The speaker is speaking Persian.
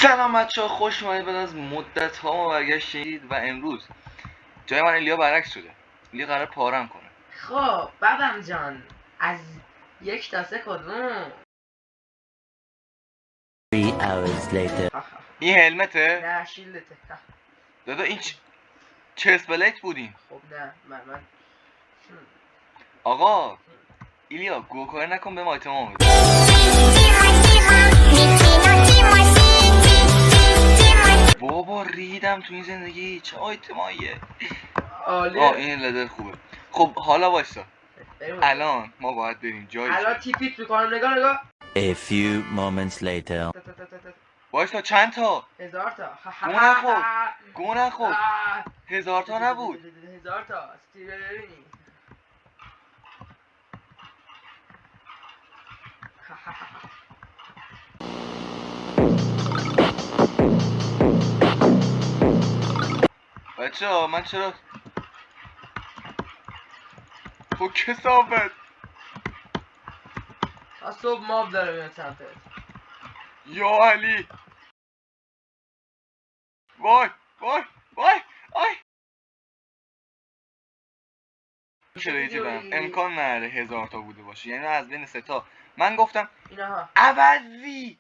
سلام بچه‌ها، خوش اومدید. بعد از مدت ها ما برگشتید و امروز جای من ایلیا برعکس شده. ایلیا قرار پارم کنه. خب بابام جان، از یک تا سه کدوم؟ 3 hours later. این هلمته؟ نه شیلدته. دادا این چست بلیت بودیم. خب نه من آقا ایلیا گوکاره نکن، به ما اعتماد بده. بابا ریدم تو این زندگی، چه آیتماییه. عالی. این لدر خوبه. خب حالا وایسا، الان ما باید بریم جایی. الان تیپیت میکنم، نگاه. A few moments later. وایسا چند تا؟ 1000 تا. گو نخور 1000 تا نبود. 1000 تا. ببینی بچه ها من چرا تو کسافت از صبح ماب داره میاد سمتت. یا علی وای آی شرایطی دارم، امکان نداره 1000 تا بوده باشه. یعنی از بین 3 تا من گفتم اینها عوضی